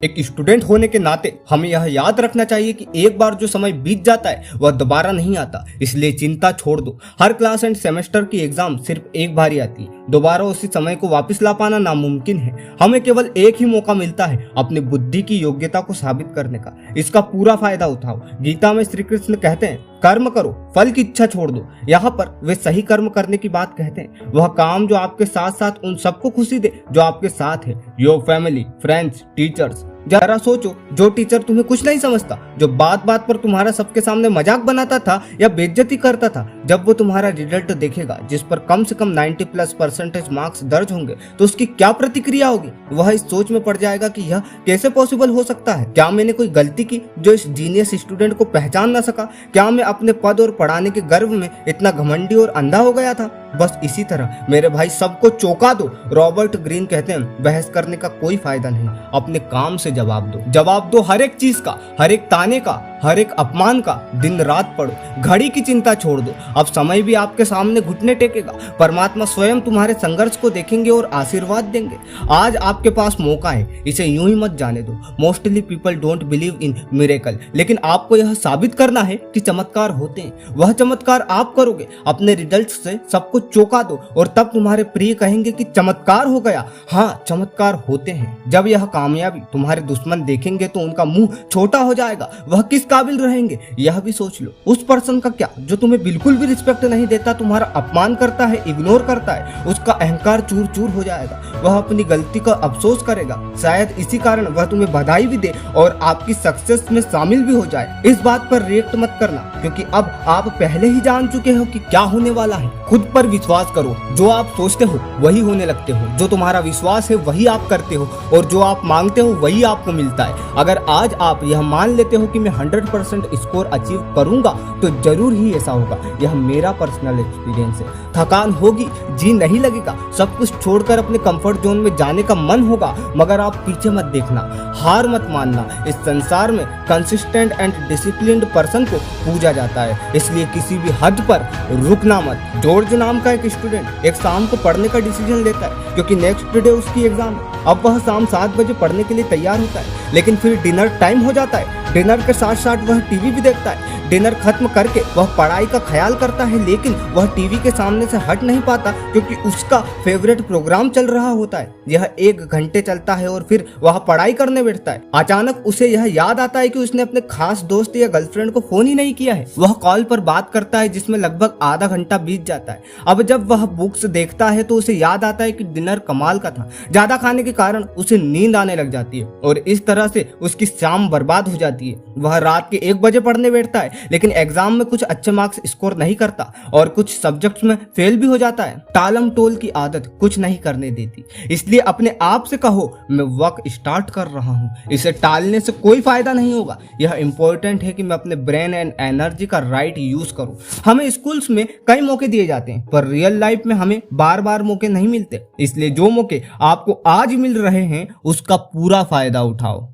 एक स्टूडेंट होने के नाते हमें यह याद रखना चाहिए कि एक बार जो समय बीत जाता है वह दोबारा नहीं आता। इसलिए चिंता छोड़ दो। हर क्लास एंड सेमेस्टर की एग्जाम सिर्फ एक बार ही आती है। दोबारा उसी समय को वापस ला पाना नामुमकिन है। हमें केवल एक ही मौका मिलता है अपनी बुद्धि की योग्यता को साबित करने का। इसका पूरा फायदा उठाओ। गीता में श्री कृष्ण कहते हैं, कर्म करो, फल की इच्छा छोड़ दो। यहाँ पर वे सही कर्म करने की बात कहते हैं, वह काम जो आपके साथ साथ उन सबको खुशी दे जो आपके साथ है। Your family, friends, teachers. जरा सोचो, जो टीचर तुम्हें कुछ नहीं समझता, जो बात बात पर तुम्हारा सबके सामने मजाक बनाता था या बेइज्जती करता था, जब वो तुम्हारा रिजल्ट देखेगा जिस पर कम से कम 90+ % मार्क्स दर्ज होंगे तो उसकी क्या प्रतिक्रिया होगी। वह इस सोच में पड़ जाएगा कि यह कैसे पॉसिबल हो सकता है। क्या मैंने कोई गलती की जो इस जीनियस स्टूडेंट को पहचान ना सका? क्या मैं अपने पद और पढ़ाने के गर्व में इतना घमंडी और अंधा हो गया था? बस इसी तरह मेरे भाई सबको चौंका दो। रॉबर्ट ग्रीन कहते हैं, बहस करने का कोई फायदा नहीं, अपने काम से जवाब दो हर एक चीज का, हर एक ताने का, हर एक अपमान का। दिन रात पढ़ो, घड़ी की चिंता छोड़ दो। अब समय भी आपके सामने घुटने टेकेगा। परमात्मा स्वयं तुम्हारे संघर्ष को देखेंगे और आशीर्वाद देंगे। आज आपके पास मौका है, इसे यूं ही मत जाने दो। Mostly people don't believe in miracle, लेकिन आपको यह साबित करना है कि चमत्कार होते हैं। वह चमत्कार आप करोगे। अपने रिजल्ट से सबको चौंका दो और तब तुम्हारे प्रिय कहेंगे कि चमत्कार हो गया। हाँ, चमत्कार होते हैं। जब यह कामयाबी तुम्हारे दुश्मन देखेंगे तो उनका मुंह छोटा हो जाएगा। वह किस काबिल रहेंगे यह भी सोच लो। उस पर्सन का क्या जो तुम्हें बिल्कुल भी रिस्पेक्ट नहीं देता, तुम्हारा अपमान करता है, इग्नोर करता है, उसका अहंकार चूर चूर हो जाएगा। वह अपनी गलती का अफसोस करेगा। शायद इसी कारण वह तुम्हें बधाई भी दे और आपकी सक्सेस में शामिल भी हो जाए। इस बात पर रिएक्ट मत करना, क्योंकि अब आप पहले ही जान चुके हो कि क्या होने वाला है। खुद पर विश्वास करो। जो आप सोचते हो वही होने लगते हो। जो तुम्हारा विश्वास है वही आप करते हो और जो आप मांगते हो वही आपको मिलता है। अगर आज आप यह मान लेते हो कि मैं 100% स्कोर अचीव करूंगा तो जरूर ही ऐसा होगा। यह मेरा पर्सनल एक्सपीरियंस है। थकान होगी, जी नहीं लगेगा, सब कुछ छोड़कर अपने कंफर्ट जोन में जाने का मन होगा, मगर आप पीछे मत देखना, हार मत मानना। इस संसार में कंसिस्टेंट एंड डिसिप्लिन्ड पर्सन को पूजा जाता है, इसलिए किसी भी हद पर रुकना मत। जॉर्ज नाम का एक स्टूडेंट एक शाम को पढ़ने का डिसीजन लेता है क्योंकि नेक्स्ट डे उसकी एग्जाम है। अब वह शाम 7 बजे पढ़ने के लिए तैयार होता है, लेकिन फिर डिनर टाइम हो जाता है। डिनर के साथ साथ वह टीवी भी देखता है। डिनर खत्म करके वह पढ़ाई का ख्याल करता है, लेकिन वह टीवी के सामने से हट नहीं पाता क्योंकि उसका फेवरेट प्रोग्राम चल रहा होता है। यह 1 घंटे चलता है और फिर वह पढ़ाई करने बैठता है। अचानक उसे यह याद आता है कि उसने अपने खास दोस्त या गर्लफ्रेंड को फोन ही नहीं किया है। वह कॉल पर बात करता है जिसमें लगभग आधा घंटा बीत जाता है। अब जब वह बुक्स देखता है तो उसे याद आता है कि डिनर कमाल का था। ज्यादा खाने के कारण उसे नींद आने लग जाती है और इस तरह से उसकी शाम बर्बाद हो जाती है। वह रात के 1 बजे पढ़ने बैठता है, लेकिन एग्जाम में कुछ अच्छे मार्क्स स्कोर नहीं करता और कुछ सब्जेक्ट्स में फेल भी हो जाता है। टालम टोल की आदत कुछ नहीं करने देती, इसलिए अपने आप से कहो, मैं वर्क स्टार्ट कर रहा हूँ। इसे टालने से कोई फायदा नहीं होगा। यह इंपॉर्टेंट है कि मैं अपने ब्रेन एंड एनर्जी का राइट यूज करूँ। हमें स्कूल्स में कई मौके दिए जाते हैं, पर रियल लाइफ में हमें बार बार मौके नहीं मिलते। इसलिए जो मौके आपको आज मिल रहे हैं उसका पूरा फायदा उठाओ।